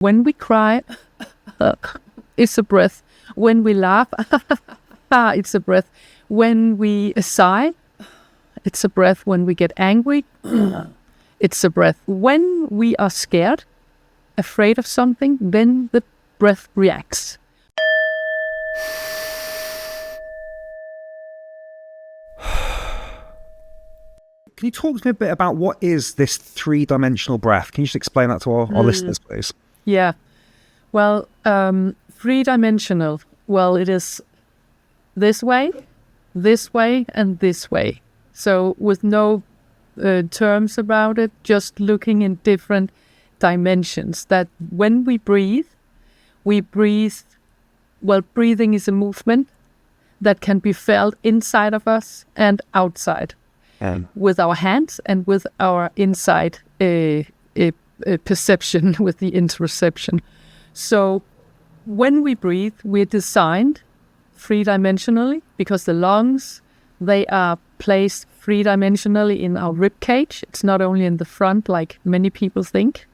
When we cry, it's a breath. When we laugh, it's a breath. When we sigh, it's a breath. When we get angry, it's a breath. When we are scared, afraid of something, then the breath reacts. Can you talk to me a bit about what is this three-dimensional breath? Can you just explain that to our listeners, please? Yeah. Well, three-dimensional. Well, it is this way, and this way. So with no terms about it, just looking in different dimensions. That when we breathe, well, breathing is a movement that can be felt inside of us and outside. With our hands and with our inside perception, with the interoception. So when we breathe, we're designed three-dimensionally because the lungs, they are placed three-dimensionally in our rib cage. It's not only in the front like many people think.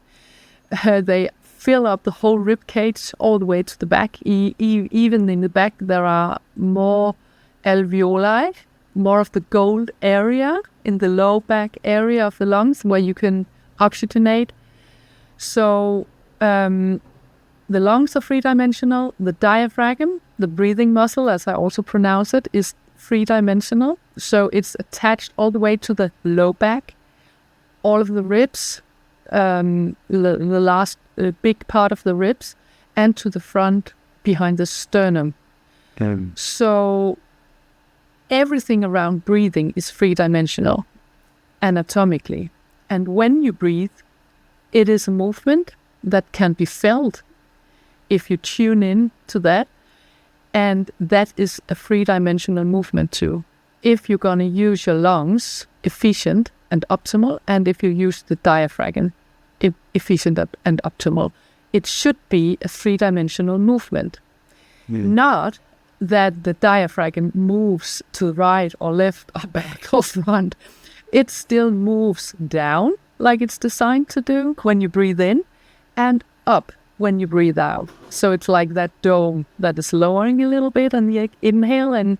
They fill up the whole rib cage all the way to the back. Even in the back, there are more alveoli, more of the gold area in the low back area of the lungs where you can oxygenate. So the lungs are three-dimensional. The diaphragm, the breathing muscle, as I also pronounce it, is three-dimensional. So it's attached all the way to the low back, all of the ribs, the last big part of the ribs, and to the front behind the sternum. So everything around breathing is three-dimensional anatomically. And when you breathe, it is a movement that can be felt if you tune in to that. And that is a three-dimensional movement too. If you're going to use your lungs efficient and optimal, and if you use the diaphragm efficient and optimal, it should be a three-dimensional movement. Not that the diaphragm moves to the right or left or back or front. It still moves down like it's designed to do when you breathe in, and up when you breathe out. So it's like that dome that is lowering a little bit on the inhale and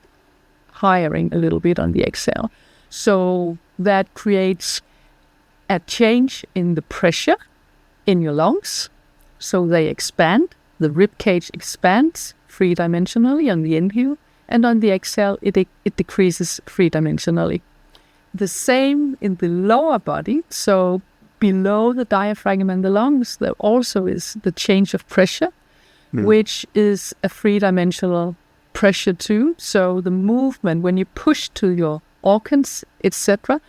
highering a little bit on the exhale. So that creates a change in the pressure in your lungs. So they expand, the rib cage expands three-dimensionally on the inhale, and on the exhale it decreases three-dimensionally. The same in the lower body, so below the diaphragm and the lungs, there also is the change of pressure, which is a three-dimensional pressure too. So the movement, when you push to your organs, etc.,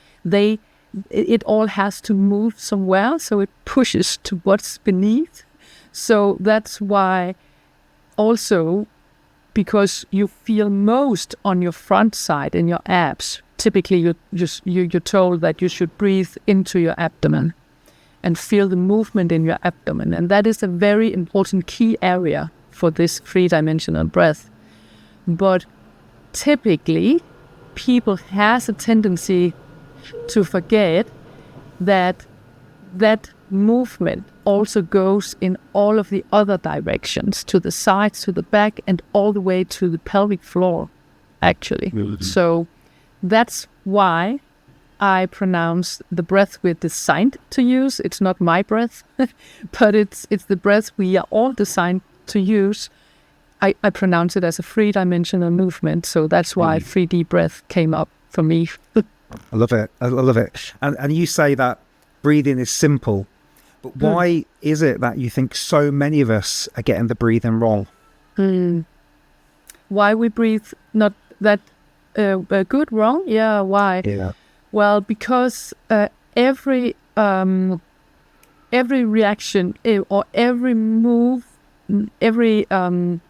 it all has to move somewhere, so it pushes to what's beneath. So that's why also, because you feel most on your front side in your abs. Typically, you're told that you should breathe into your abdomen and feel the movement in your abdomen. And that is a very important key area for this three-dimensional breath. But typically, people has a tendency to forget that that movement also goes in all of the other directions, to the sides, to the back, and all the way to the pelvic floor, actually. So that's why I pronounce the breath we're designed to use. It's not my breath, but it's the breath we are all designed to use. I pronounce it as a three-dimensional movement, so that's why 3D breath came up for me. I love it. I love it. And you say that breathing is simple, but why is it that you think so many of us are getting the breathing wrong? Why we breathe not that good, wrong? Yeah, why? Yeah. Well, because every reaction or every move, everything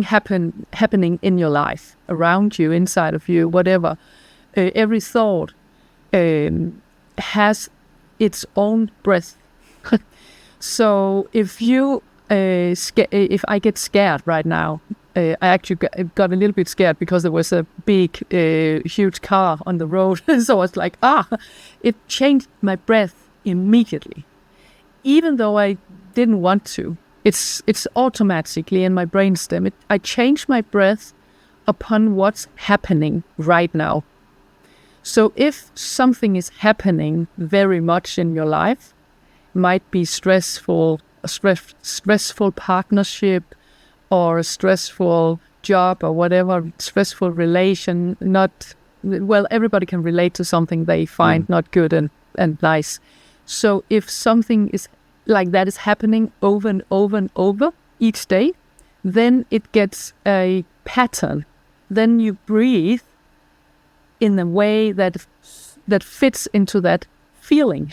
happening in your life, around you, inside of you, whatever, every thought has its own breath. So if I get scared right now, I actually got a little bit scared because there was a big, huge car on the road. So I was like, it changed my breath immediately. Even though I didn't want to. It's automatically in my brainstem. I change my breath upon what's happening right now. So if something is happening very much in your life, might be stressful partnership, or a stressful job, or whatever, stressful relation, everybody can relate to something they find not good and nice. So if something is like that is happening over and over and over each day, then it gets a pattern. Then you breathe in a way that fits into that feeling.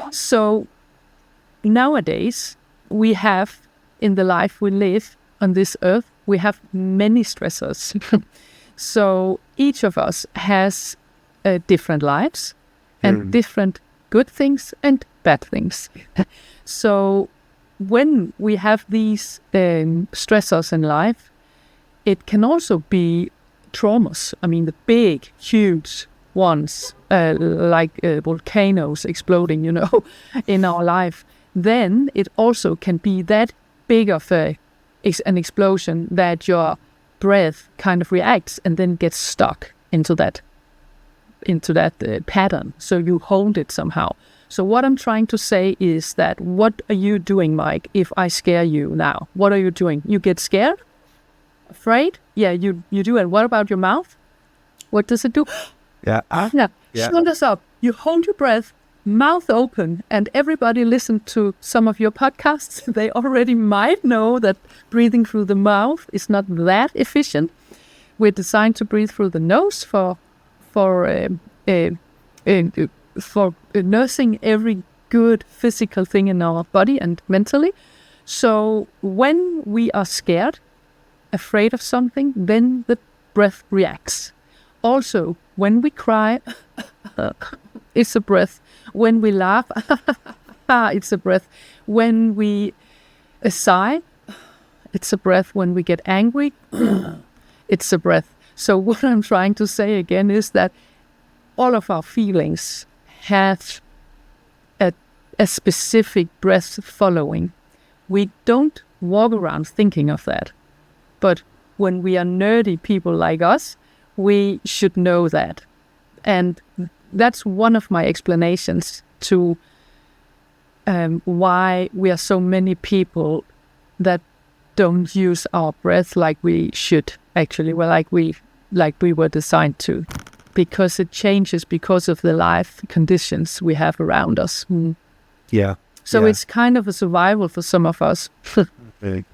So nowadays, we have, in the life we live on this earth, we have many stressors. So each of us has different lives and different good things and bad things. So when we have these stressors in life, it can also be traumas. I mean, the big, huge ones, like volcanoes exploding, in our life. Then it also can be that big of an explosion that your breath kind of reacts and then gets stuck into that pattern. So you hold it somehow. So what I'm trying to say is that, what are you doing, Mike, if I scare you now? What are you doing? You get scared? Afraid? Yeah, you do. And what about your mouth? What does it do? Yeah. Shoulders up. You hold your breath, mouth open, and everybody listen to some of your podcasts. They already might know that breathing through the mouth is not that efficient. We're designed to breathe through the nose for nursing every good physical thing in our body and mentally. So when we are scared, afraid of something, then the breath reacts. Also, when we cry, it's a breath. When we laugh, it's a breath. When we sigh, it's a breath. When we get angry, it's a breath. So what I'm trying to say again is that all of our feelings have a specific breath following. We don't walk around thinking of that. But when we are nerdy people like us, we should know that. And that's one of my explanations to why we are so many people that don't use our breath like we should, actually, like we were designed to. Because it changes because of the life conditions we have around us. Yeah. So it's kind of a survival for some of us. Big.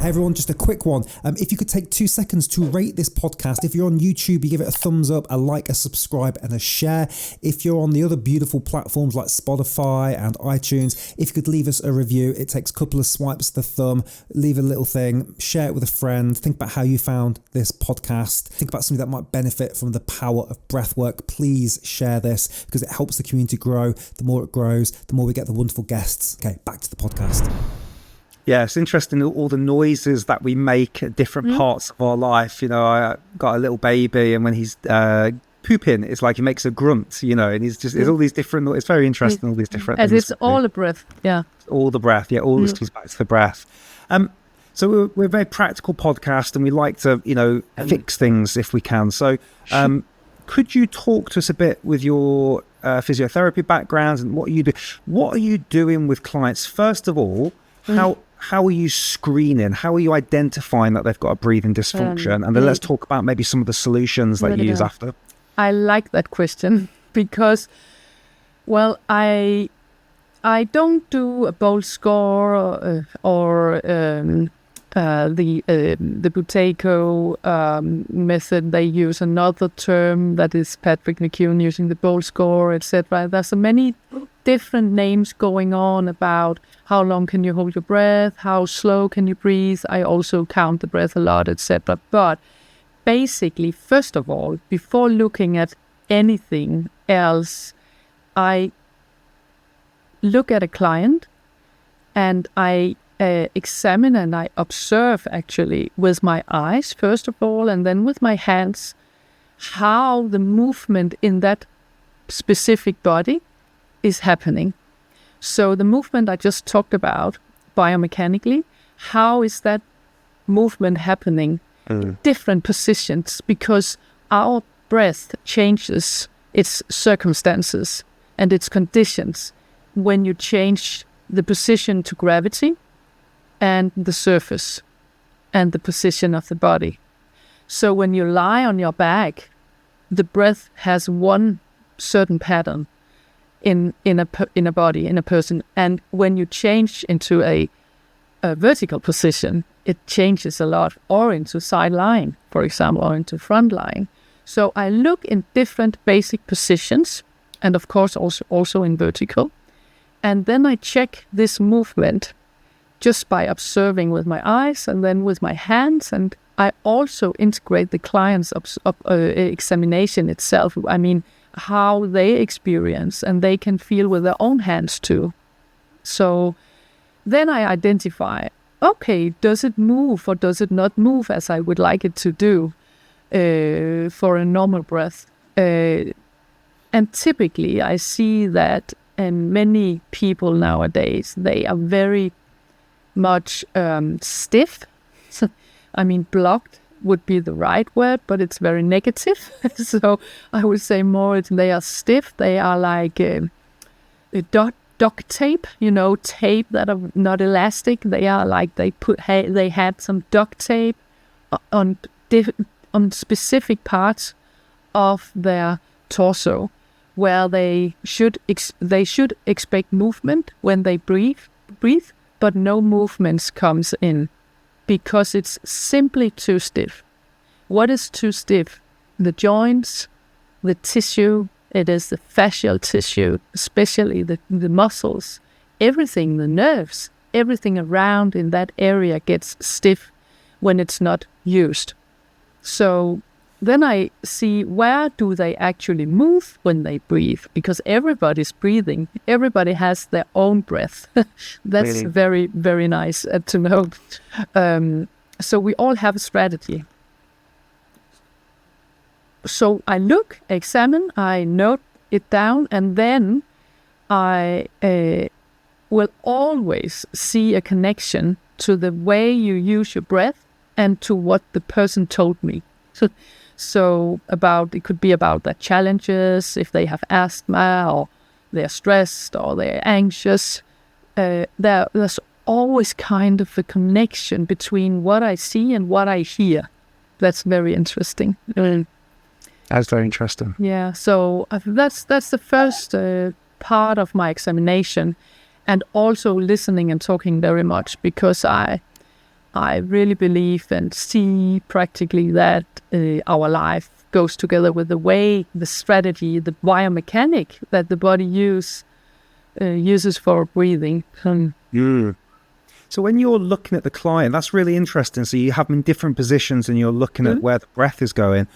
Hey everyone, just a quick one. If you could take 2 seconds to rate this podcast. If you're on YouTube, you give it a thumbs up, a like, a subscribe, and a share. If you're on the other beautiful platforms like Spotify and iTunes, if you could leave us a review. It takes a couple of swipes of the thumb. Leave a little thing, share it with a friend. Think about how you found this podcast. Think about something that might benefit from the power of breathwork. Please share this because it helps the community grow. The more it grows, the more we get the wonderful guests. Okay, back to the podcast. Yeah, it's interesting, all the noises that we make at different parts of our life. I got a little baby, and when he's pooping, it's like he makes a grunt, and he's just, there's all these different, it's very interesting, all these different things. It's all a breath, yeah. All the breath, yeah, all this comes back to the breath. So we're a very practical podcast, and we like to, fix things if we can. So could you talk to us a bit with your physiotherapy background and what you do? What are you doing with clients? First of all, how are you screening? How are you identifying that they've got a breathing dysfunction? And then let's talk about maybe some of the solutions that you use after. I like that question because, well, I don't do a bold score or the Buteyko method. They use another term that is Patrick McKeown using the bold score, etc. There's so many different names going on about how long can you hold your breath, how slow can you breathe. I also count the breath a lot, etc. But basically, first of all, before looking at anything else, I look at a client and I examine and I observe, actually, with my eyes, first of all, and then with my hands, how the movement in that specific body is happening. So the movement I just talked about biomechanically, how is that movement happening in different positions? Because our breath changes its circumstances and its conditions when you change the position to gravity and the surface and the position of the body. So when you lie on your back, the breath has one certain pattern in a body, in a person. And when you change into a vertical position, it changes a lot, or into side lying, for example, or into front lying. So I look in different basic positions, and of course also in vertical. And then I check this movement just by observing with my eyes and then with my hands. And I also integrate the client's examination itself. I mean, how they experience, and they can feel with their own hands too. So then I identify, okay, does it move or does it not move as I would like it to do for a normal breath? And typically I see that many people nowadays, they are very much stiff. I mean, blocked would be the right word, but it's very negative. So I would say more they are stiff. They are like duct tape, tape that are not elastic. They are like they had some duct tape on specific parts of their torso, where they should expect movement when they breathe, but no movements comes in, because it's simply too stiff. What is too stiff? The joints, the tissue, it is the fascial tissue, especially the muscles, everything, the nerves, everything around in that area gets stiff when it's not used. So then I see, where do they actually move when they breathe? Because everybody's breathing. Everybody has their own breath. That's really very, very nice to know. So we all have a strategy. So I look, examine, I note it down, and then I will always see a connection to the way you use your breath and to what the person told me. So it could be about their challenges, if they have asthma, or they're stressed, or they're anxious. There's always kind of a connection between what I see and what I hear. That's very interesting. That's very interesting. Yeah, so that's the first part of my examination, and also listening and talking very much, because I really believe and see practically that our life goes together with the way, the strategy, the biomechanic that the body uses for breathing. So when you're looking at the client, that's really interesting. So you have them in different positions and you're looking at where the breath is going.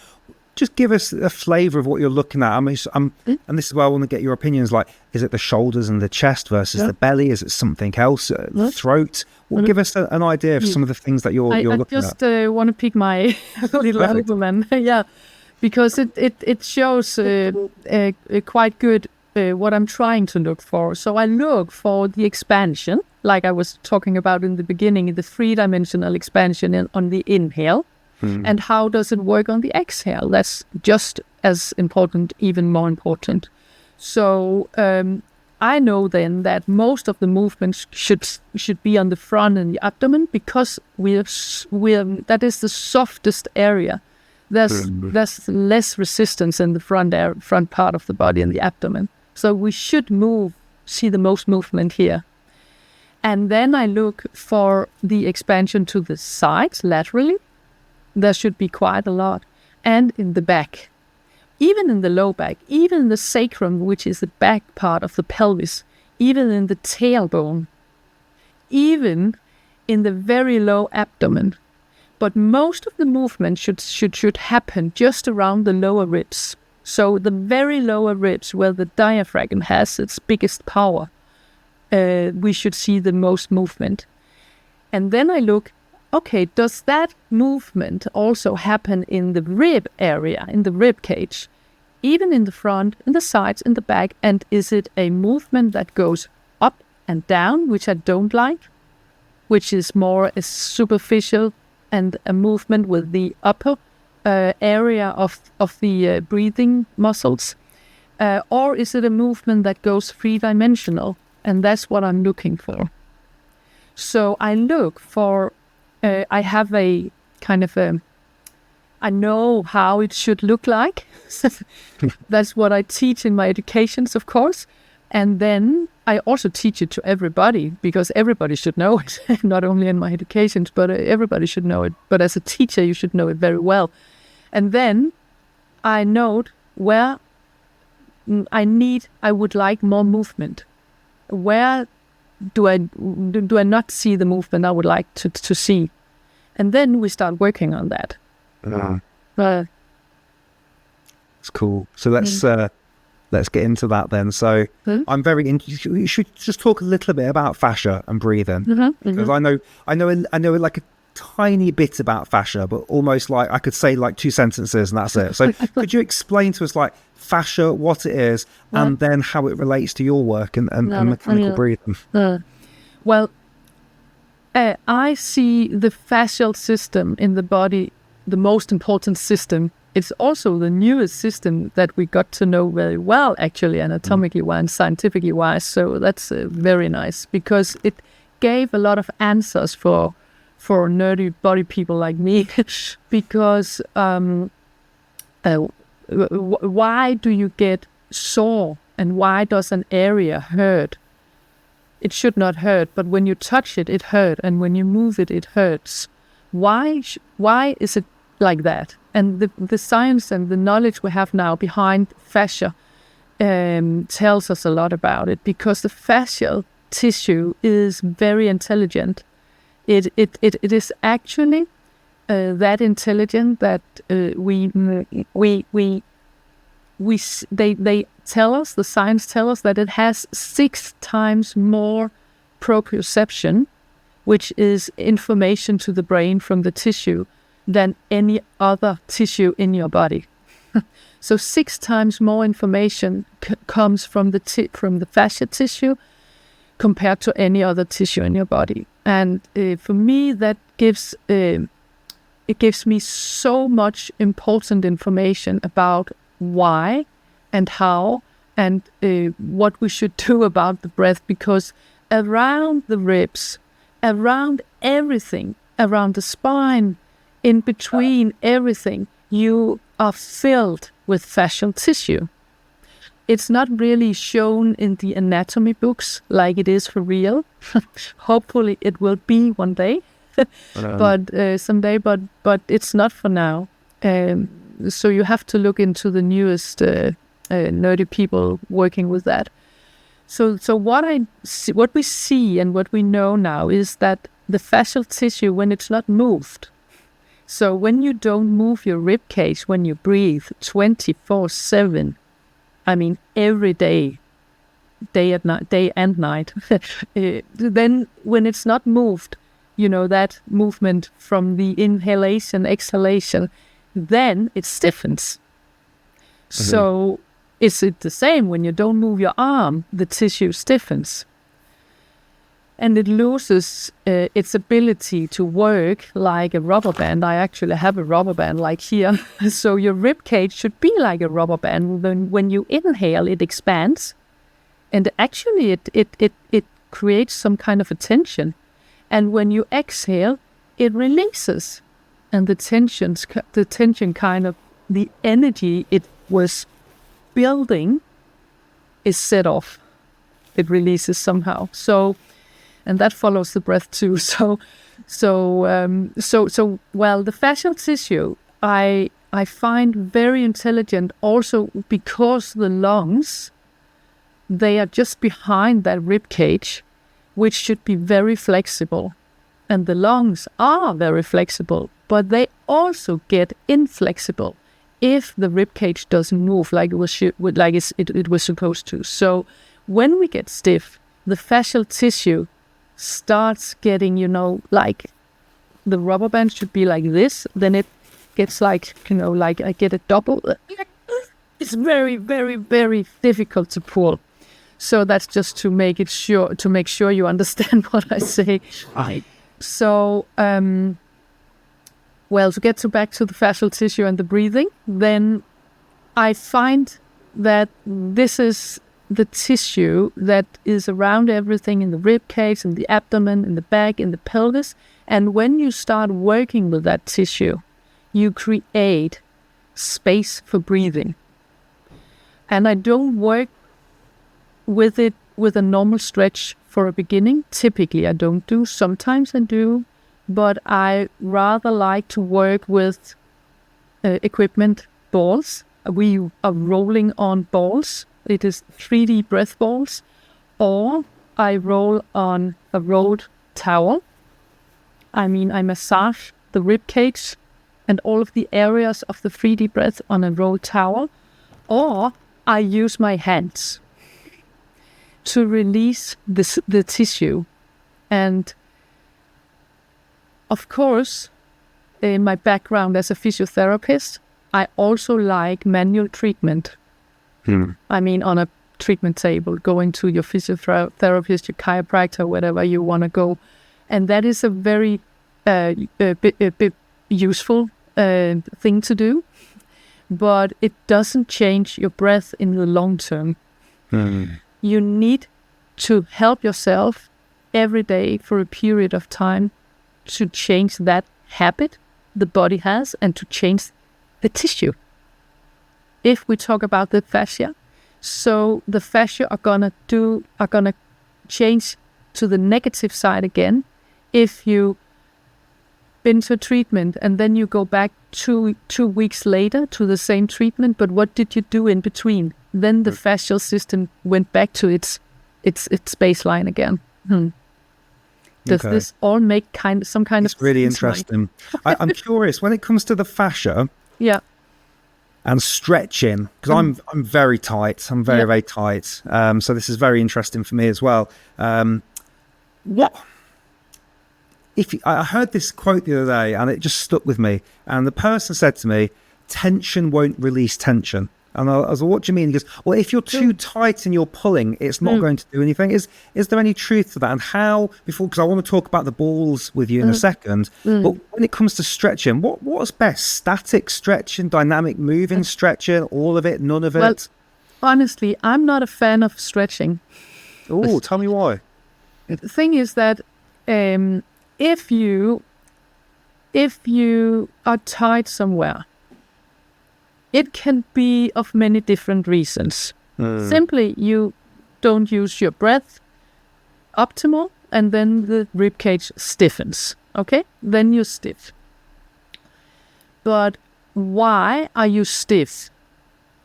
Just give us a flavour of what you're looking at. And this is where I want to get your opinions. Like, is it the shoulders and the chest versus the belly? Is it something else? Throat? Well, give us an idea of some of the things that you're looking at. I just want to pick my little album, because it shows quite good what I'm trying to look for. So I look for the expansion, like I was talking about in the beginning, the three-dimensional expansion on the inhale. And how does it work on the exhale? That's just as important, even more important. So I know then that most of the movements should be on the front and the abdomen, because that is the softest area. There's less resistance in the front part of the body and the abdomen. So we should see the most movement here. And then I look for the expansion to the sides laterally. There should be quite a lot. And in the back, even in the low back, even in the sacrum, which is the back part of the pelvis, even in the tailbone, even in the very low abdomen. But most of the movement should happen just around the lower ribs. So the very lower ribs, where the diaphragm has its biggest power, we should see the most movement. And then I look, okay, does that movement also happen in the rib area, in the rib cage, even in the front, in the sides, in the back? And is it a movement that goes up and down, which I don't like, which is more a superficial and a movement with the upper area of the breathing muscles? Or is it a movement that goes three-dimensional? And that's what I'm looking for. So I look for, I have a kind of I know how it should look like. That's what I teach in my educations, of course. And then I also teach it to everybody, because everybody should know it, not only in my educations, but everybody should know it. But as a teacher, you should know it very well. And then I note where I would like more movement. Where do I not see the movement I would like to see? And then we start working on that. It's cool. So let's get into that then. So I'm very interested. You should just talk a little bit about fascia and breathing, because I know like a tiny bit about fascia, but almost like I could say like 2 sentences and that's it. So could you explain to us like fascia, what it is, and then how it relates to your work and mechanical breathing? Well, I see the fascial system in the body the most important system. It's also the newest system that we got to know very well, actually, anatomically wise and scientifically wise. So that's very nice, because it gave a lot of answers for nerdy body people like me. Because why do you get sore, and why does an area hurt? It should not hurt, but when you touch it, it hurts, and when you move it, it hurts. Why is it like that? And the science and the knowledge we have now behind fascia tells us a lot about it, because the fascial tissue is very intelligent. It is actually that intelligent that they tell us, the science tells us that it has 6 times more proprioception, which is information to the brain from the tissue, than any other tissue in your body. So 6 times more information comes from the fascia tissue compared to any other tissue in your body. And for me, that gives me so much important information about why and how and what we should do about the breath, because around the ribs, around everything, around the spine, in between everything, you are filled with fascial tissue. It's not really shown in the anatomy books like it is for real. Hopefully it will be one day, but someday, but it's not for now. So you have to look into the newest nerdy people working with that. So what we see and what we know now is that the fascial tissue, when it's not moved, so when you don't move your rib cage when you breathe 24/7, I mean every day, day and night, then when it's not moved, that movement from the inhalation, exhalation, then it stiffens. So is it the same when you don't move your arm, the tissue stiffens? And it loses its ability to work like a rubber band. I actually have a rubber band like here. So your rib cage should be like a rubber band. When you inhale, it expands. And actually it creates some kind of a tension. And when you exhale, it releases. And the tension kind of, the energy it was building is set off. It releases somehow. And that follows the breath too. So the fascial tissue I find very intelligent also because the lungs, they are just behind that rib cage, which should be very flexible. And the lungs are very flexible, but they also get inflexible if the rib cage doesn't move like it was supposed to. So when we get stiff, the fascial tissue starts getting, like the rubber band should be like this, then it gets like I get a double. It's very, very, very difficult to pull. So that's just to make sure you understand what I say. Right. So, well, to get back to the fascial tissue and the breathing, then I find that this is the tissue that is around everything in the rib cage, in the abdomen, in the back, in the pelvis. And when you start working with that tissue, you create space for breathing. And I don't work with it with a normal stretch for a beginning. Typically, I don't do. Sometimes I do. But I rather like to work with equipment balls. We are rolling on balls. It is 3D breath balls. Or I roll on a rolled towel. I massage the rib cage and all of the areas of the 3D breath on a rolled towel. Or I use my hands to release the tissue. And of course, in my background as a physiotherapist, I also like manual treatment. On a treatment table, going to your physiotherapist, your chiropractor, whatever you want to go. And that is a very useful thing to do. But it doesn't change your breath in the long term. You need to help yourself every day for a period of time to change that habit the body has and to change the tissue. If we talk about the fascia, so the fascia are gonna change to the negative side again if you been to treatment and then you go back two weeks later to the same treatment, but what did you do in between? Then the fascial system went back to its baseline again. Does this all make some kind of sense? It's really interesting. I'm curious, when it comes to the fascia and stretching, because I'm very tight. I'm very tight. So this is very interesting for me as well. I heard this quote the other day and it just stuck with me. And the person said to me, tension won't release tension. And I was like, what do you mean? He goes, well, if you're too tight and you're pulling, it's not going to do anything. Is there any truth to that? And how, because I want to talk about the balls with you in a second, but when it comes to stretching, what's best? Static stretching, dynamic moving stretching, all of it, none of it? Well, honestly, I'm not a fan of stretching. Oh, tell me why. The thing is that if you are tight somewhere, it can be of many different reasons. Simply, you don't use your breath optimal, and then the rib cage stiffens. Okay? Then you're stiff. But why are you stiff?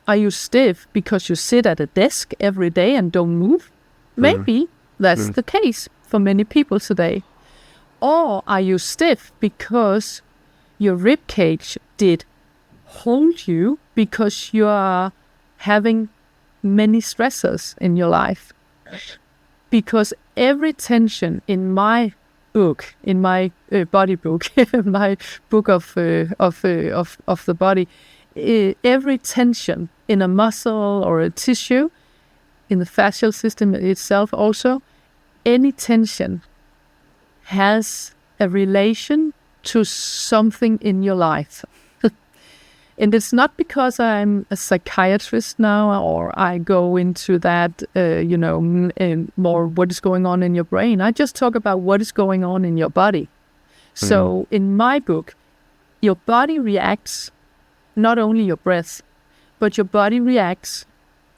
Are you stiff because you sit at a desk every day and don't move? Maybe that's the case for many people today. Or are you stiff because your rib cage did hold you because you are having many stressors in your life? Because every tension in my book, in my body book, my book of the body, every tension in a muscle or a tissue, in the fascial system itself also, any tension has a relation to something in your life. And it's not because I'm a psychiatrist now or I go into that, more what is going on in your brain. I just talk about what is going on in your body. So in my book, your body reacts, not only your breath, but your body reacts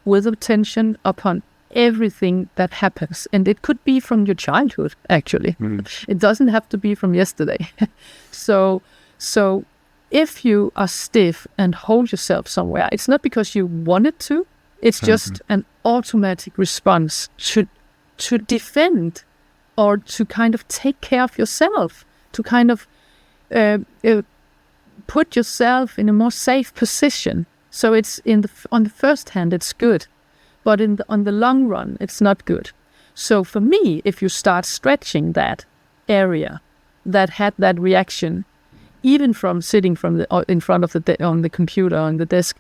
with attention upon everything that happens. And it could be from your childhood, actually. It doesn't have to be from yesterday. So if you are stiff and hold yourself somewhere, it's not because you wanted to. It's just an automatic response to defend or to kind of take care of yourself, to kind of put yourself in a more safe position. So it's on the first hand, it's good, but on the long run, it's not good. So for me, if you start stretching that area that had that reaction, even from sitting in front of on the computer on the desk,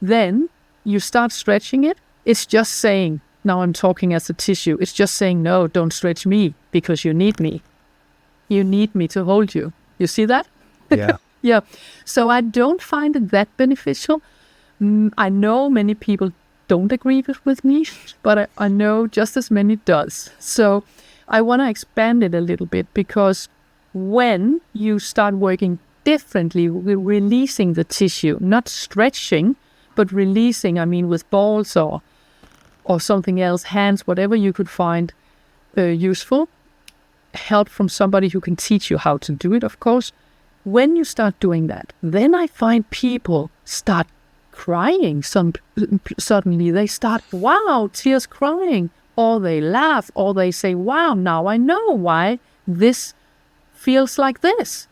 then you start stretching it. It's just saying, now I'm talking as a tissue. It's just saying, no, don't stretch me because you need me. You need me to hold you. You see that? Yeah. Yeah. So I don't find it that beneficial. I know many people don't agree with me, but I know just as many does. So I want to expand it a little bit, because when you start working differently, we're releasing the tissue, not stretching, but releasing, I mean, with balls or something else, hands, whatever you could find useful. Help from somebody who can teach you how to do it, of course. When you start doing that, then I find people start crying. Suddenly they start, wow, tears crying, or they laugh, or they say, wow, now I know why this feels like this.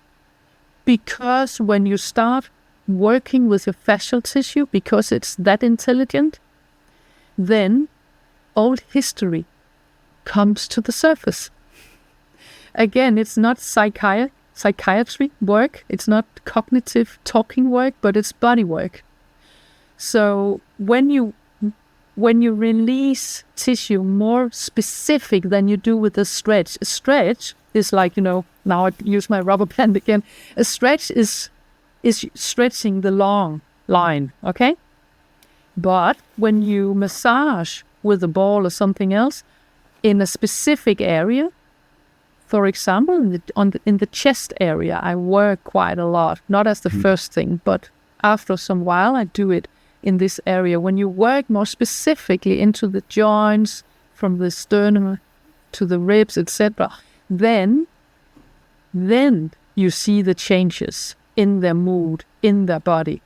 Because when you start working with your fascial tissue, because it's that intelligent, then old history comes to the surface. Again, it's not psychiatry work, it's not cognitive talking work, but it's body work. So when you release tissue more specific than you do with a stretch is like, now I use my rubber band again. A stretch is stretching the long line, okay? But when you massage with a ball or something else in a specific area, for example, in the chest area, I work quite a lot, not as the first thing, but after some while I do it in this area. When you work more specifically into the joints, from the sternum to the ribs, etc., then you see the changes in their mood, in their body,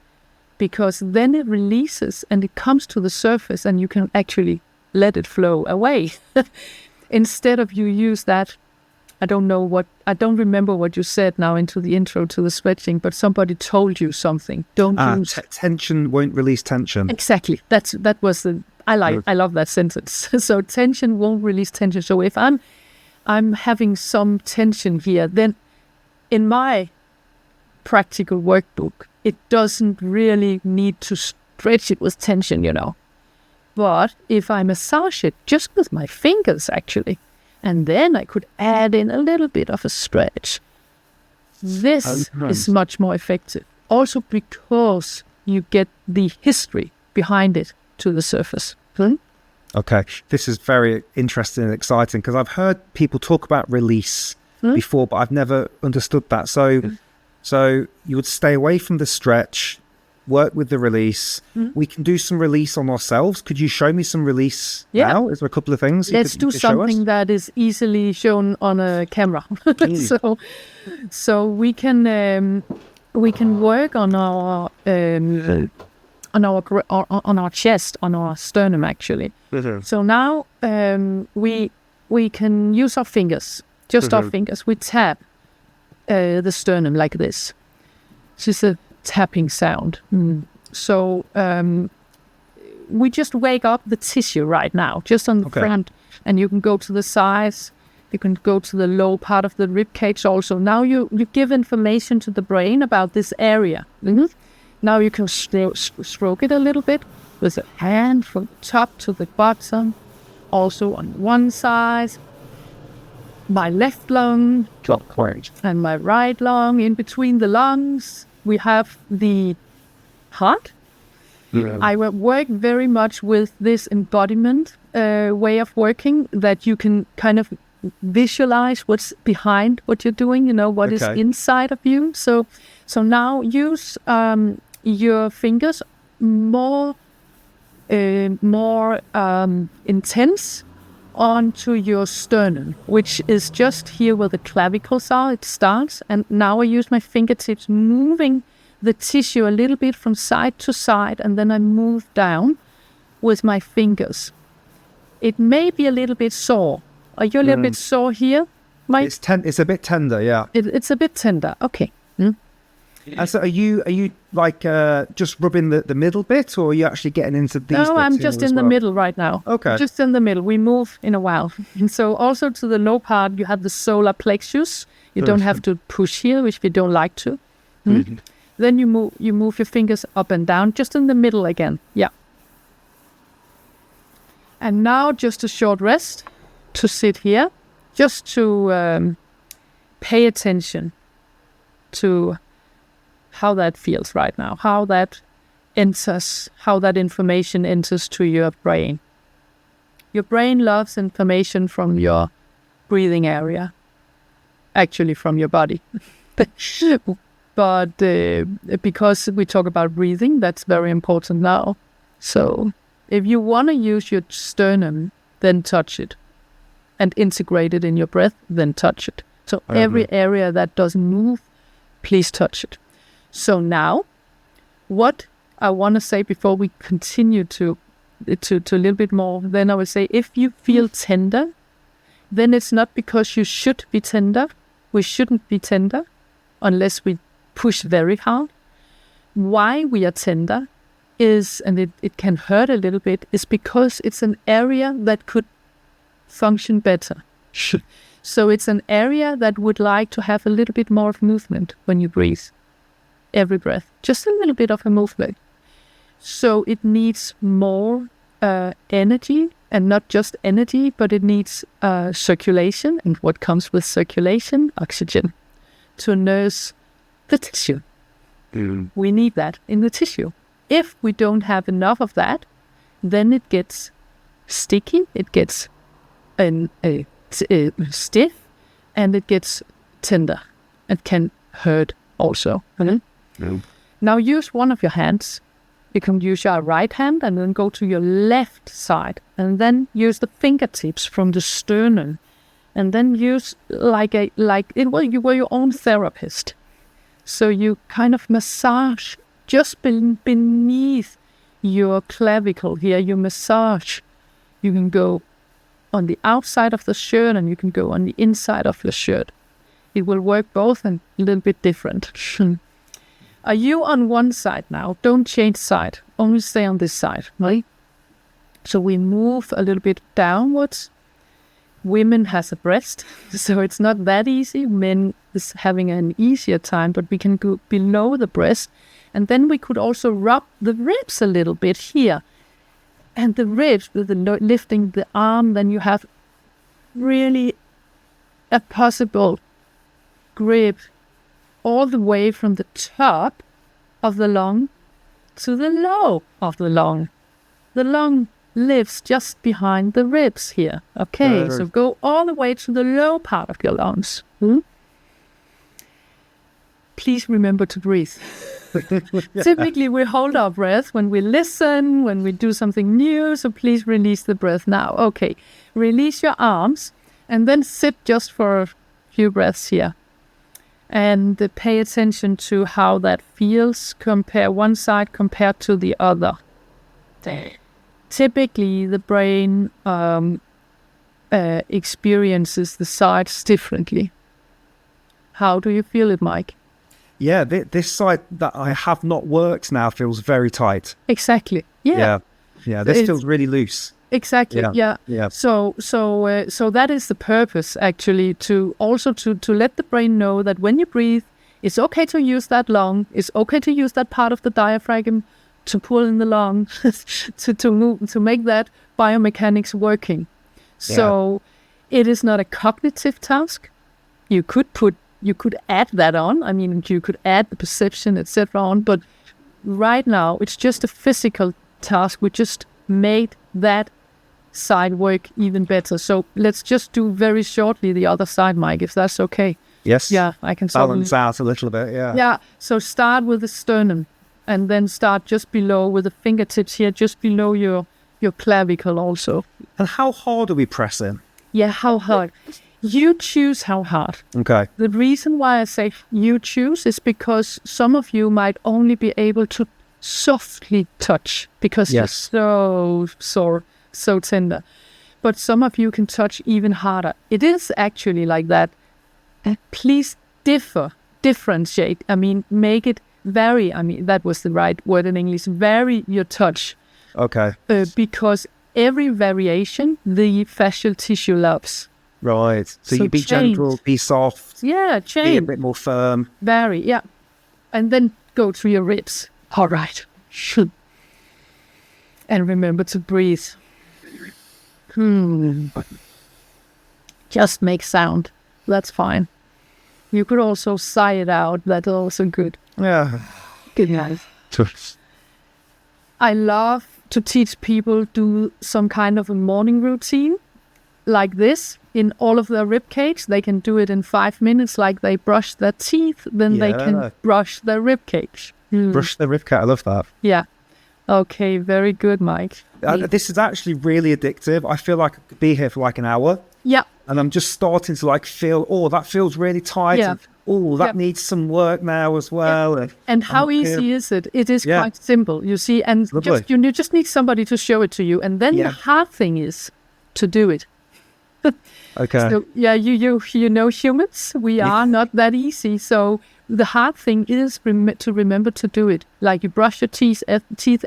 because then it releases and it comes to the surface and you can actually let it flow away. Instead of you use that, I don't remember what you said now into the intro to the stretching, but somebody told you something. Don't use tension won't release tension. Exactly. That was I love that sentence. So tension won't release tension. So if I'm having some tension here, then in my practical workbook, it doesn't really need to stretch it with tension, But if I massage it just with my fingers, actually, and then I could add in a little bit of a stretch, this is much more effective. Also because you get the history behind it to the surface. Okay, this is very interesting and exciting, because I've heard people talk about release before, but I've never understood that. So you would stay away from the stretch, work with the release. We can do some release on ourselves. Could you show me some release now? Is there a couple of things Let's do something that is easily shown on a camera. So we can work on our chest, on our sternum, actually. So now we can use our fingers, just our fingers. We tap the sternum like this. This is a tapping sound. So we just wake up the tissue right now, just on the front, and you can go to the sides, you can go to the low part of the rib cage also. Now you give information to the brain about this area. Now you can stroke it a little bit with a hand from top to the bottom, also on one side. My left lung and my right lung. In between the lungs, we have the heart. I work very much with this embodiment way of working, that you can kind of visualize what's behind what you're doing, what is inside of you. So now use your fingers more intense onto your sternum, which is just here where the clavicles are. It starts, and now I use my fingertips, moving the tissue a little bit from side to side, and then I move down with my fingers. It may be a little bit sore. Are you a little bit sore here, Mike? It's a bit tender, yeah. It's a bit tender. Okay. And so are you like just rubbing the middle bit, or are you actually getting into these bits? No, I'm just in the middle right now. Okay. Just in the middle. We move in a while. And so also to the low part, you have the solar plexus. You don't have to push here, if you don't like to. Then you move your fingers up and down, just in the middle again. Yeah. And now just a short rest to sit here, just to pay attention to how that feels right now, how that enters, how that information enters to your brain. Your brain loves information from your breathing area, actually from your body. But because we talk about breathing, that's very important now. So if you want to use your sternum, then touch it. And integrate it in your breath, then touch it. So every area that doesn't move, please touch it. So now, what I want to say before we continue to a little bit more, then I will say, if you feel tender, then it's not because you should be tender. We shouldn't be tender unless we push very hard. Why we are tender is, and it can hurt a little bit, is because it's an area that could function better. So it's an area that would like to have a little bit more of movement when you breathe. Every breath, just a little bit of a movement. So it needs more energy, and not just energy, but it needs circulation. And what comes with circulation? Oxygen, to nurse the tissue. We need that in the tissue. If we don't have enough of that, then it gets sticky, it gets stiff, and it gets tender. It can hurt also. Now use one of your hands. You can use your right hand and then go to your left side, and then use the fingertips from the sternum, and then use you were your own therapist. So you kind of massage just beneath your clavicle here. You massage. You can go on the outside of the shirt, and you can go on the inside of the shirt. It will work both and a little bit different. Are you on one side now? Don't change side. Only stay on this side, right? So we move a little bit downwards. Women has a breast, so it's not that easy. Men is having an easier time, but we can go below the breast. And then we could also rub the ribs a little bit here. And the ribs, with the lifting the arm, then you have really a possible grip all the way from the top of the lung to the low of the lung. The lung lives just behind the ribs here. Okay, so go all the way to the low part of your lungs. Please remember to breathe. Typically, we hold our breath when we listen, when we do something new, so please release the breath now. Okay, release your arms, and then sit just for a few breaths here. And pay attention to how that feels. Compare one side compared to the other. Typically, the brain experiences the sides differently. How do you feel it, Mike? Yeah, this side that I have not worked now feels very tight. Exactly. Yeah. This feels really loose. Exactly. Yeah. So that is the purpose, actually, to let the brain know that when you breathe, it's okay to use that lung. It's okay to use that part of the diaphragm to pull in the lung, to move, to make that biomechanics working. So it is not a cognitive task. You could add that on. I mean, you could add the perception, etc. on. But right now, it's just a physical task. We just made that side work even better. So let's just do very shortly the other side, Mike, if that's okay. Yes. Yeah, I can balance out a little bit. Yeah. So start with the sternum, and then start just below with the fingertips here, just below your clavicle also. And how hard do we press in? Yeah, how hard? You choose how hard. Okay. The reason why I say you choose is because some of you might only be able to softly touch because you're so sore, so tender. But some of you can touch even harder. It is actually like that. Please differentiate. I mean, make it vary. I mean, that was the right word in English. Vary your touch. Okay. Because every variation, the fascial tissue loves. Right. So you be gentle, be soft. Yeah, change. Be a bit more firm. Vary, yeah. And then go to your ribs. All right. And remember to breathe. Just make sound. That's fine. You could also sigh it out. That's also good. Yeah. Good nice. I love to teach people do some kind of a morning routine like this in all of their rib cage. They can do it in 5 minutes, like they brush their teeth, then they can brush their rib cage. Brush the rib cage. I love that. Yeah. Okay, very good, Mike. This is actually really addictive. I feel like I could be here for like an hour. Yeah. And I'm just starting to like feel, oh, that feels really tight. Yeah. Oh, that needs some work now as well. Yeah. And how easy is it? It is quite simple, you see. And you just need somebody to show it to you. And then the hard thing is to do it. Okay. So you know humans, we are not that easy. So the hard thing is to remember to do it. Like you brush your teeth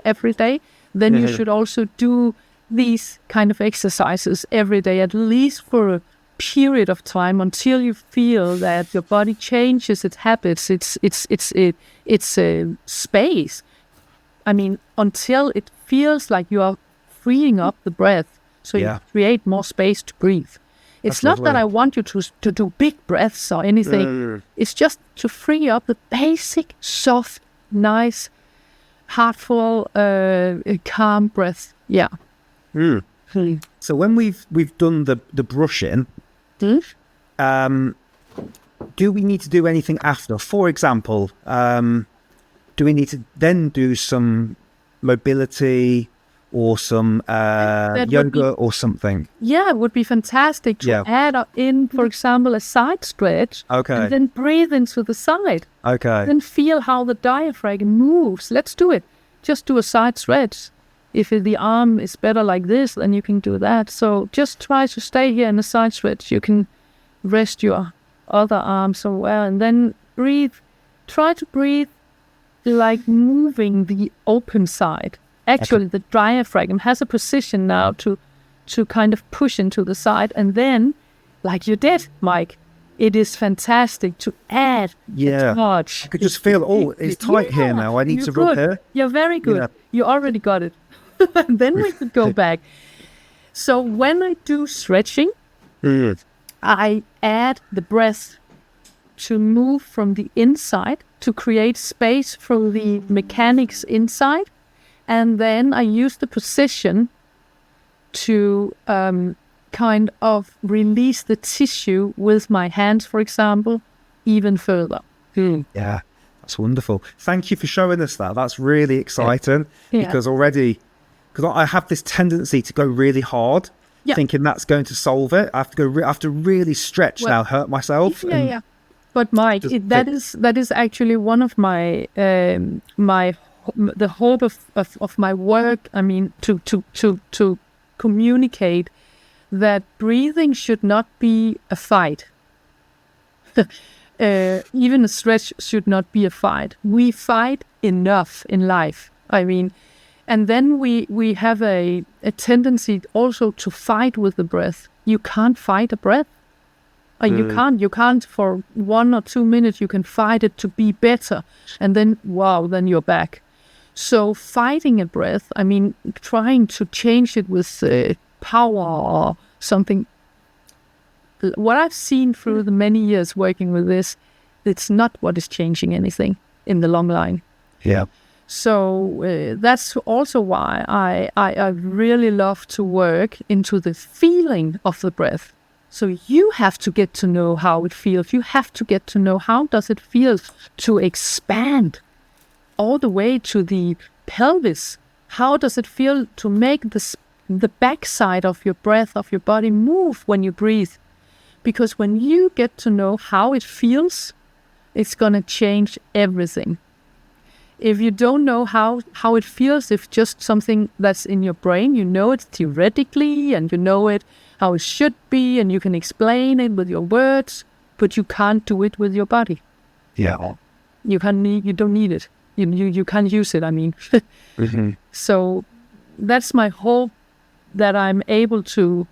every day, then you should also do these kind of exercises every day, at least for a period of time, until you feel that your body changes its habits, its space. I mean, until it feels like you are freeing up the breath, so you create more space to breathe. It's not that I want you to do big breaths or anything. It's just to free up the basic, soft, nice, heartful, calm breath. Yeah. So when we've done the brushing, do we need to do anything after? For example, do we need to then do some mobility or some yoga or something? Yeah, it would be fantastic to add in, for example, a side stretch. Okay. And then breathe into the side. Okay. Then feel how the diaphragm moves. Let's do it. Just do a side stretch. If the arm is better like this, then you can do that. So just try to stay here in a side stretch. You can rest your other arm somewhere and then breathe. Try to breathe like moving the open side. Actually, the diaphragm has a position now to kind of push into the side. And then, like you did, Mike, it is fantastic to add a touch. I could just feel, it's tight here now. I need to rub here. You're very good. Yeah. You already got it. Then we could go back. So when I do stretching, I add the breath to move from the inside to create space from the mechanics inside. And then I use the position to kind of release the tissue with my hands, for example, even further. Yeah, that's wonderful. Thank you for showing us that. That's really exciting because I have this tendency to go really hard, thinking that's going to solve it. I have to really stretch now, hurt myself. Yeah. But Mike, that is actually one of my the hope of my work. I mean, to communicate that breathing should not be a fight. Even a stretch should not be a fight. We fight enough in life. I mean, and then we have a tendency also to fight with the breath. You can't fight a breath. You can't for 1 or 2 minutes, you can fight it to be better. And then, then you're back. So fighting a breath, I mean, trying to change it with power or something. What I've seen through the many years working with this, it's not what is changing anything in the long line. Yeah. So that's also why I really love to work into the feeling of the breath. So you have to get to know how it feels. You have to get to know how does it feel to expand all the way to the pelvis. How does it feel to make the backside of your breath, of your body move when you breathe? Because when you get to know how it feels, it's going to change everything. If you don't know how it feels, if just something that's in your brain, you know it theoretically and you know it how it should be and you can explain it with your words, but you can't do it with your body. Yeah. You don't need it. You can't use it, I mean. So that's my hope, that I'm able to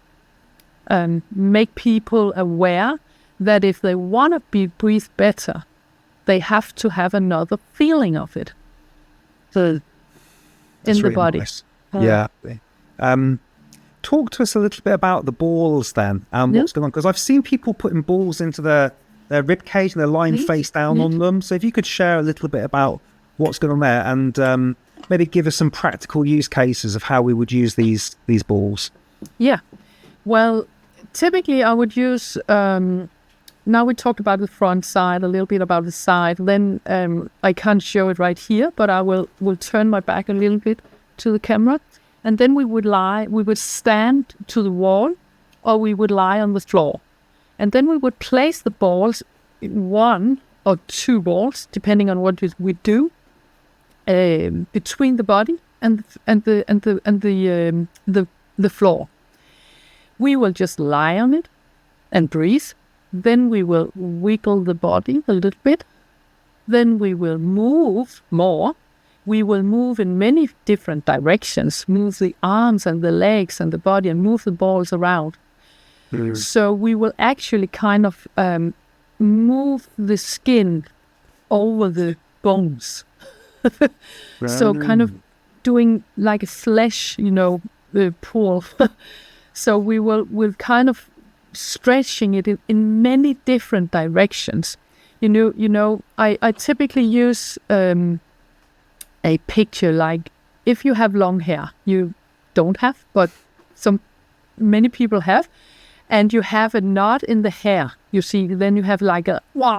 make people aware that if they want to breathe better, they have to have another feeling of it in the body. Nice. Yeah. talk to us a little bit about the balls then, what's going on? Because I've seen people putting balls into their rib cage and they're lying face down on them. So if you could share a little bit about what's going on there and maybe give us some practical use cases of how we would use these balls. Yeah. Will typically I would use, now we talked about the front side, a little bit about the side. Then I can't show it right here, but I will turn my back a little bit to the camera. And then we would stand to the wall or we would lie on the floor. And then we would place the balls, 1 or 2 balls, depending on what we do, between the body and the floor. We will just lie on it and breathe. Then we will wiggle the body a little bit. Then we will move more. We will move in many different directions, move the arms and the legs and the body and move the balls around. So we will actually kind of move the skin over the bones. So kind of doing like a flesh, pull. So we'll kind of stretching it in many different directions. I typically use a picture like if you have long hair, you don't have, but many people have, and you have a knot in the hair, you see, then you have like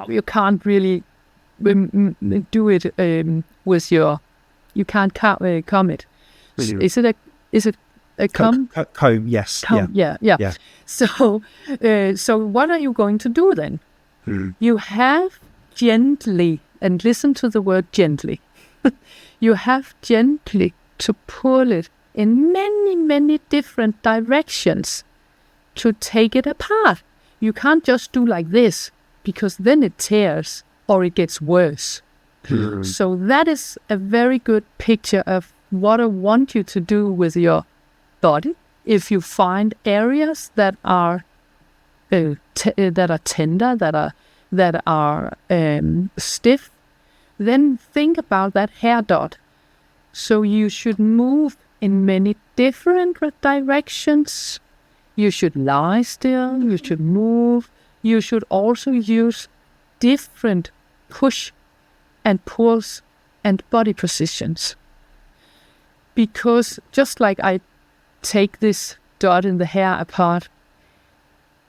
you can't really do it with you can't comb it. Is it a comb? Comb, yes. Comb, yeah. So what are you going to do then? You have gently, and listen to the word gently, you have gently to pull it in many, many different directions to take it apart. You can't just do like this because then it tears or it gets worse. So that is a very good picture of what I want you to do with your body. If you find areas that are tender, that are stiff, then think about that hair dot. So you should move in many different directions. You should lie still. You should move. You should also use different push and pulls and body positions. Because just like I take this dot in the hair apart,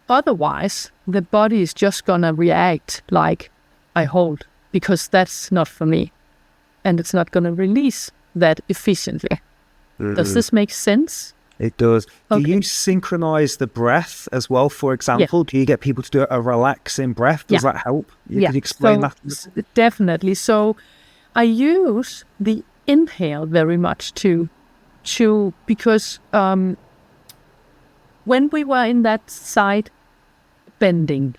otherwise the body is just gonna react like I hold, because that's not for me, and it's not gonna release that efficiently. Does this make sense? It does. Okay. Do you synchronize the breath as well, for example? Do you get people to do a relaxing breath? Does that help? Could you explain that? Definitely. So I use the inhale very much too, because when we were in that side bending,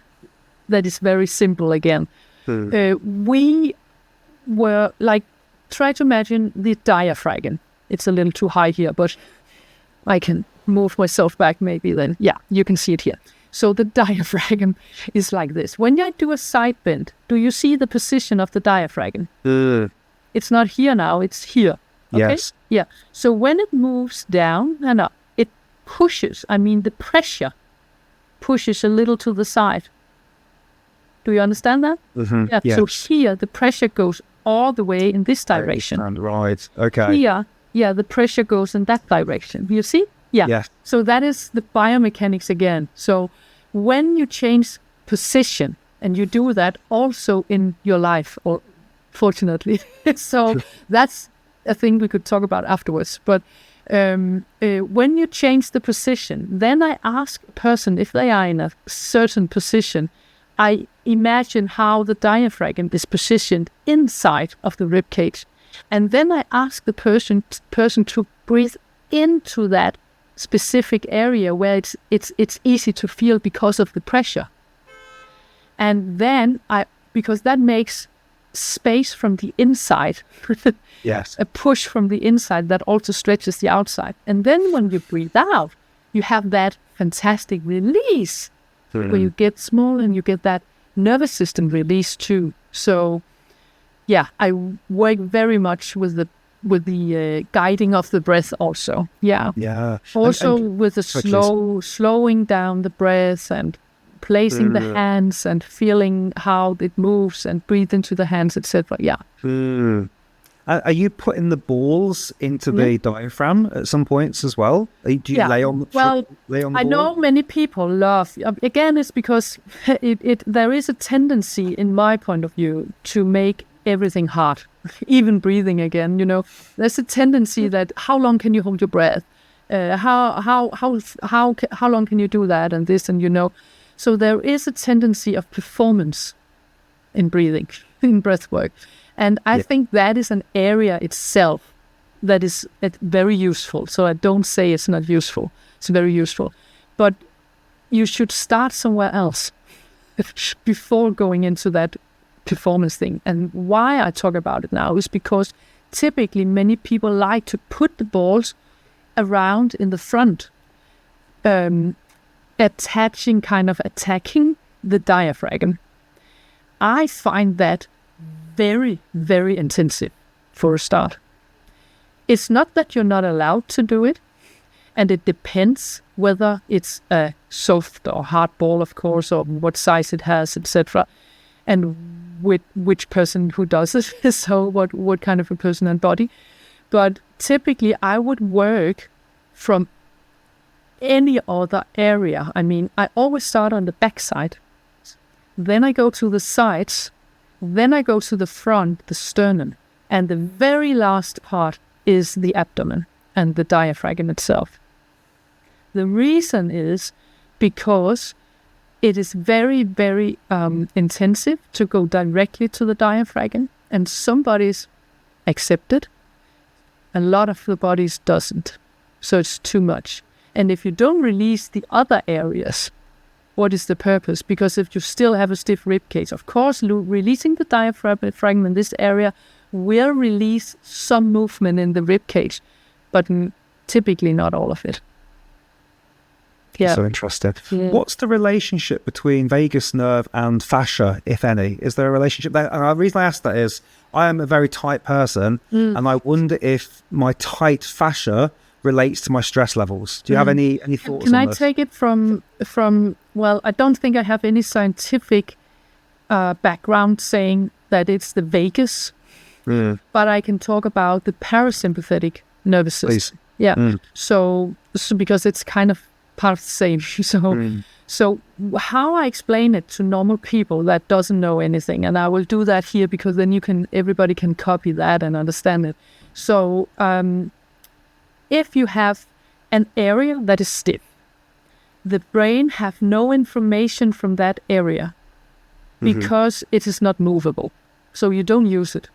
that is very simple again, we were like, try to imagine the diaphragm. It's a little too high here, but I can move myself back maybe then. Yeah, you can see it here. So the diaphragm is like this. When I do a side bend, do you see the position of the diaphragm? It's not here now, it's here. Okay? Yes. Yeah. So when it moves down and up, it pushes, the pressure pushes a little to the side. Do you understand that? Yeah. Yes. So here, the pressure goes all the way in this direction. Right. Okay. Here, the pressure goes in that direction. You see? Yeah. Yes. So that is the biomechanics again. So when you change position, and you do that also in your life, or fortunately, so that's a thing we could talk about afterwards. But when you change the position, then I ask a person if they are in a certain position. I imagine how the diaphragm is positioned inside of the rib cage. And then I ask the person to breathe into that specific area where it's easy to feel because of the pressure. And then because that makes space from the inside. Yes. A push from the inside that also stretches the outside. And then when you breathe out, you have that fantastic release where you get small and you get that nervous system release too. So yeah, I work very much with the guiding of the breath also. Yeah. Yeah. Also with the Please. slowing down the breath and placing the hands and feeling how it moves and breathe into the hands, etc. Yeah. Are you putting the balls into the diaphragm at some points as well? Do you lay on the ball? I know many people love, again, it's because there is a tendency, in my point of view, to make everything hard, even breathing again, There's a tendency that how long can you hold your breath? How long can you do that and this and So there is a tendency of performance in breathing, in breath work. And I think that is an area itself that is very useful. So I don't say it's not useful. It's very useful. But you should start somewhere else before going into that performance thing. And why I talk about it now is because typically many people like to put the balls around in the front, attacking the diaphragm. I find that very, very intensive for a start. It's not that you're not allowed to do it, and it depends whether it's a soft or hard ball, of course, or what size it has, etc., and with which person who does it, so what kind of a person and body. But typically I would work from any other area. I mean, I always start on the back side, then I go to the sides, then I go to the front, the sternum, and the very last part is the abdomen and the diaphragm itself. The reason is because it is very, very intensive to go directly to the diaphragm, and some bodies accept it, a lot of the bodies doesn't. So it's too much. And if you don't release the other areas, what is the purpose? Because if you still have a stiff rib cage, of course, releasing the diaphragm in this area will release some movement in the rib cage, but typically not all of it. Yeah. So interesting. Yeah. What's the relationship between vagus nerve and fascia, if any? Is there a relationship there? And the reason I ask that is I am a very tight person, and I wonder if my tight fascia relates to my stress levels. Do you have any thoughts on this? Can I take it from well, I don't think I have any scientific background saying that it's the vagus, but I can talk about the parasympathetic nervous system. Please. Yeah. So because it's kind of part of the same. So how I explain it to normal people that doesn't know anything, and I will do that here because then everybody can copy that and understand it. So if you have an area that is stiff, the brain have no information from that area because it is not movable. So you don't use it.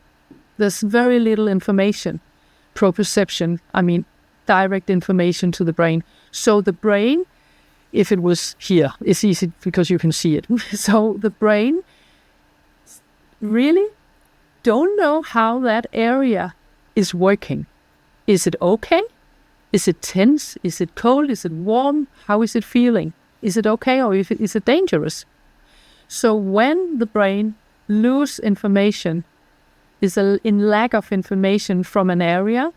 There's very little information, proprioception, direct information to the brain. So the brain, if it was here, it's easy because you can see it. So the brain really don't know how that area is working. Is it okay? Is it tense? Is it cold? Is it warm? How is it feeling? Is it okay or is it dangerous? So when the brain loses information, is in lack of information from an area,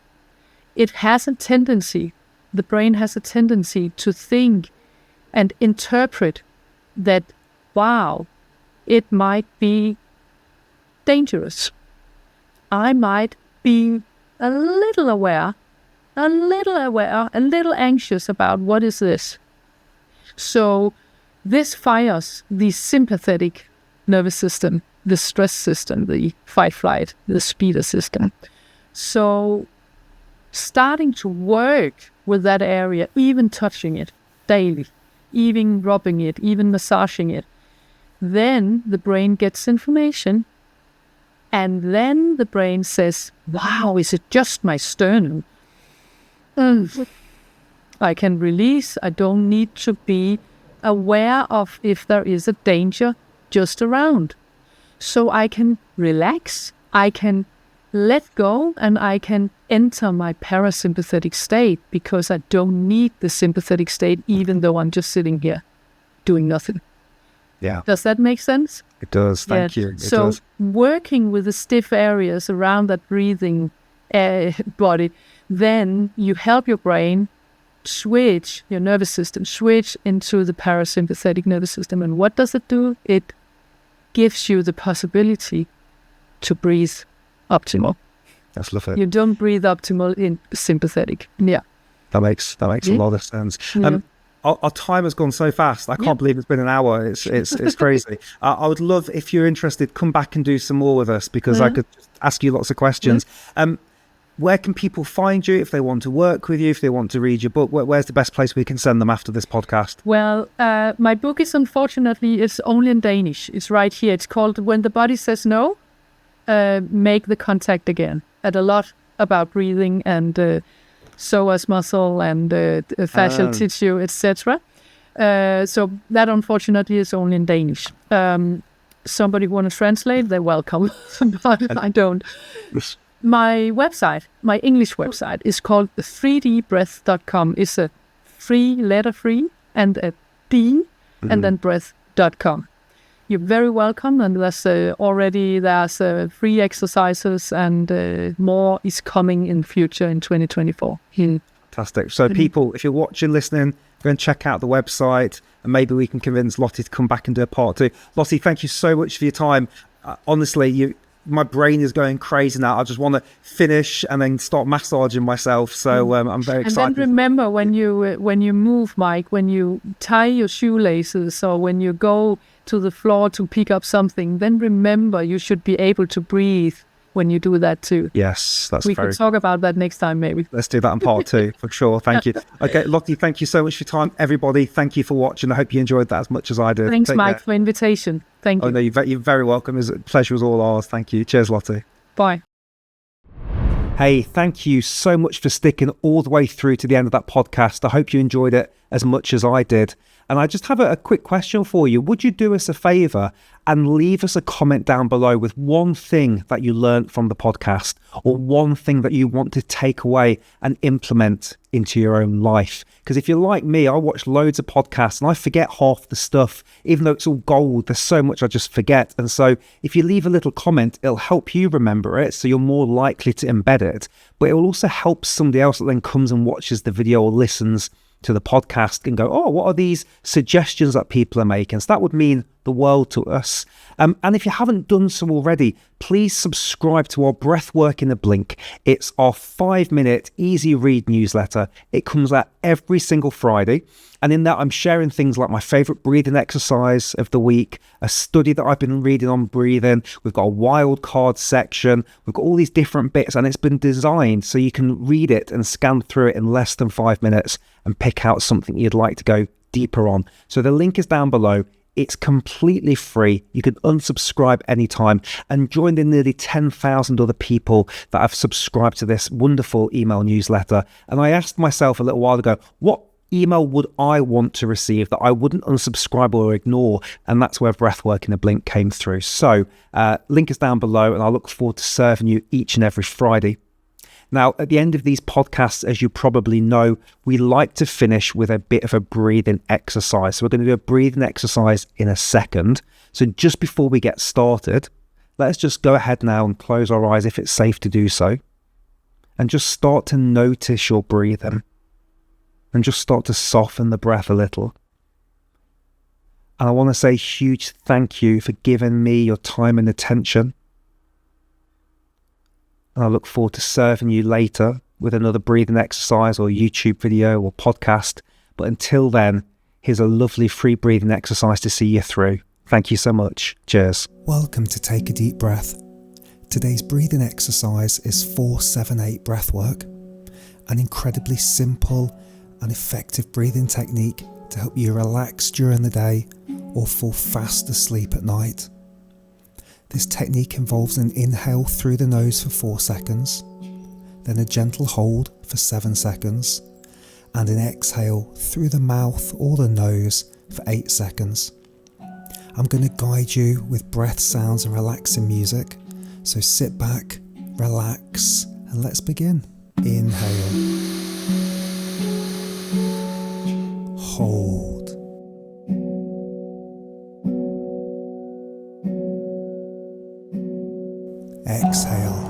it has a tendency, the brain has a tendency to think and interpret that, wow, it might be dangerous. I might be a little aware, a little anxious about what is this. So this fires the sympathetic nervous system, the stress system, the fight-flight, the speeder system. So starting to work with that area, even touching it daily, even rubbing it, even massaging it, then the brain gets information, and then the brain says, wow, is it just my sternum? I can release. I don't need to be aware of if there is a danger just around. So I can relax, I can let go, and I can enter my parasympathetic state because I don't need the sympathetic state even though I'm just sitting here doing nothing. Yeah. Does that make sense? It does. Thank you. It so does. Working with the stiff areas around that breathing body, then you help your brain switch, your nervous system, switch into the parasympathetic nervous system. And what does it do? It gives you the possibility to breathe optimal. That's lovely. You don't breathe optimal in sympathetic. Yeah. That makes a lot of sense. Yeah. Our time has gone so fast. I can't believe it's been an hour. It's crazy. I would love, if you're interested, come back and do some more with us, because I could ask you lots of questions. Where can people find you if they want to work with you, if they want to read your book? Where's the best place we can send them after this podcast? Well, my book is, unfortunately, it's only in Danish. It's right here. It's called When the Body Says No, Make the Contact Again. And a lot about breathing and psoas muscle and fascial tissue, etc. So that, unfortunately, is only in Danish. Somebody want to translate, they're welcome, but I don't. My website, my English website, is called 3dbreath.com. It's a free and a D and then breath.com. You're very welcome, and there's free exercises, and more is coming in future in 2024. Fantastic. So people, if you're watching, listening, go and check out the website, and maybe we can convince Lottie to come back and do a part 2. Lottie, thank you so much for your time. Honestly, my brain is going crazy now. I just want to finish and then start massaging myself. So I'm very excited. And then remember, when you move, Mike, when you tie your shoelaces, or when you go to the floor to pick up something, then remember you should be able to breathe when you do that too. Yes, we can talk about that next time, maybe. Let's do that in part 2 for sure. Thank you. Okay, Lottie, thank you so much for your time. Everybody, thank you for watching. I hope you enjoyed that as much as I did. Thanks, Mike, for invitation. Thank you. Oh no, you're very welcome. It was a pleasure, was all ours. Thank you. Cheers, Lottie. Bye. Hey, thank you so much for sticking all the way through to the end of that podcast. I hope you enjoyed it as much as I did. And I just have a quick question for you. Would you do us a favor and leave us a comment down below with one thing that you learned from the podcast, or one thing that you want to take away and implement into your own life? Because if you're like me, I watch loads of podcasts and I forget half the stuff. Even though it's all gold, there's so much I just forget. And so if you leave a little comment, it'll help you remember it, so you're more likely to embed it. But it will also help somebody else that then comes and watches the video or listens to the podcast and go, oh, what are these suggestions that people are making? So that would mean the world to us. And if you haven't done so already, please subscribe to our Breathwork in a Blink. It's our 5-minute easy read newsletter. It comes out every single Friday. And in that, I'm sharing things like my favorite breathing exercise of the week, a study that I've been reading on breathing. We've got a wild card section. We've got all these different bits, and it's been designed so you can read it and scan through it in less than 5 minutes and pick out something you'd like to go deeper on. So the link is down below. It's completely free. You can unsubscribe anytime and join the nearly 10,000 other people that have subscribed to this wonderful email newsletter. And I asked myself a little while ago, what email would I want to receive that I wouldn't unsubscribe or ignore? And that's where Breathwork in a Blink came through. So link is down below, and I look forward to serving you each and every Friday. Now, at the end of these podcasts, as you probably know, we like to finish with a bit of a breathing exercise. So we're going to do a breathing exercise in a second. So just before we get started, let's just go ahead now and close our eyes if it's safe to do so. And just start to notice your breathing. And just start to soften the breath a little. And I want to say a huge thank you for giving me your time and attention. And I look forward to serving you later with another breathing exercise or YouTube video or podcast. But until then, here's a lovely free breathing exercise to see you through. Thank you so much. Cheers. Welcome to Take a Deep Breath. Today's breathing exercise is 4-7-8 breathwork, an incredibly simple and effective breathing technique to help you relax during the day or fall fast asleep at night. This technique involves an inhale through the nose for 4 seconds, then a gentle hold for 7 seconds, and an exhale through the mouth or the nose for 8 seconds. I'm going to guide you with breath sounds and relaxing music, so sit back, relax, and let's begin. Inhale. Hold. Exhale.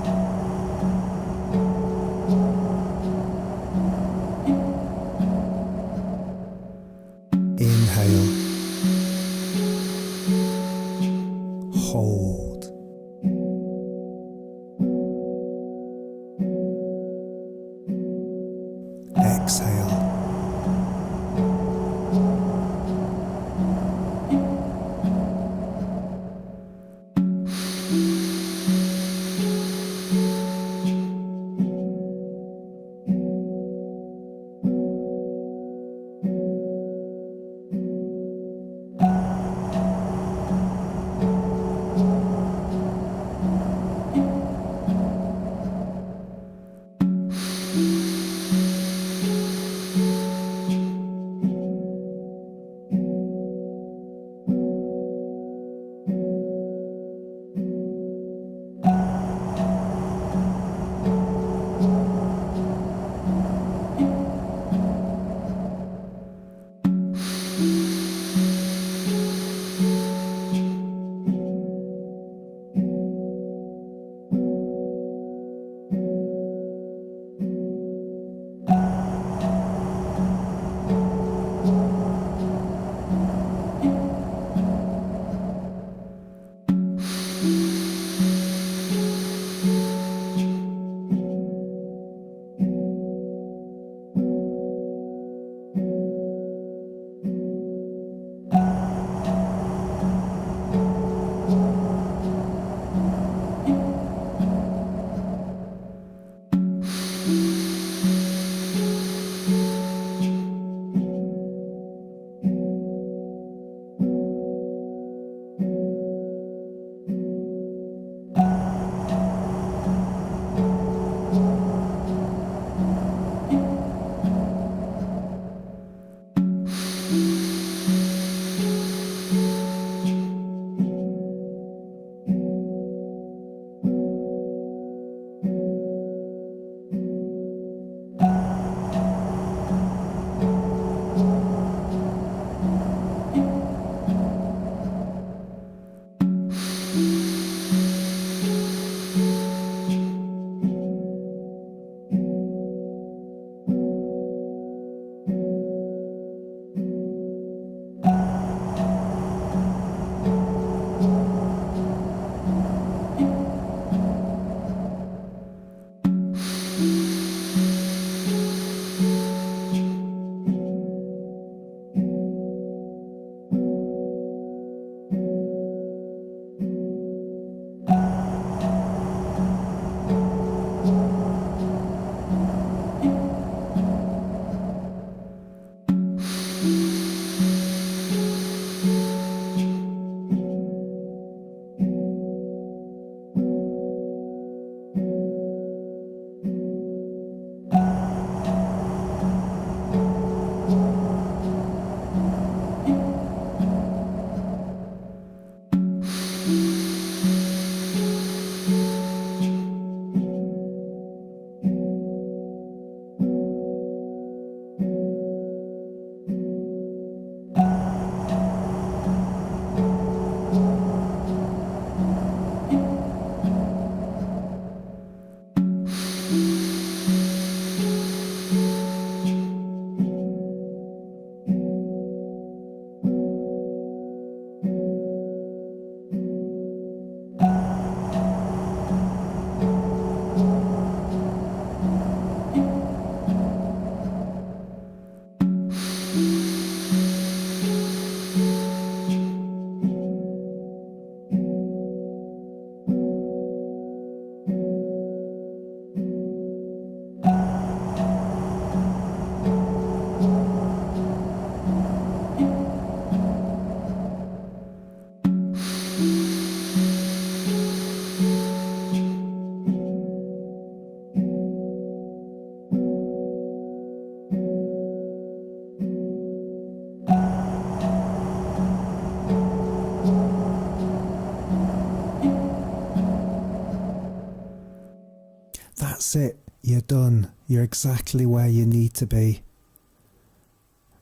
That's it. You're done. You're exactly where you need to be.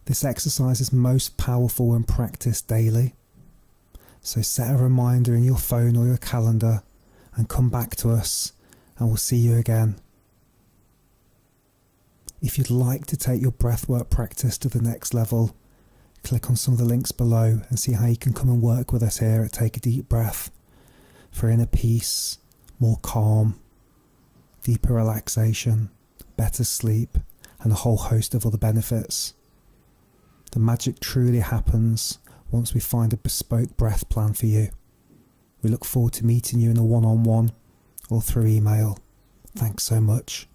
This exercise is most powerful when practiced daily. So set a reminder in your phone or your calendar and come back to us, and we'll see you again. If you'd like to take your breathwork practice to the next level, click on some of the links below and see how you can come and work with us here at Take a Deep Breath for inner peace, more calm, deeper relaxation, better sleep, and a whole host of other benefits. The magic truly happens once we find a bespoke breath plan for you. We look forward to meeting you in a one-on-one or through email. Thanks so much.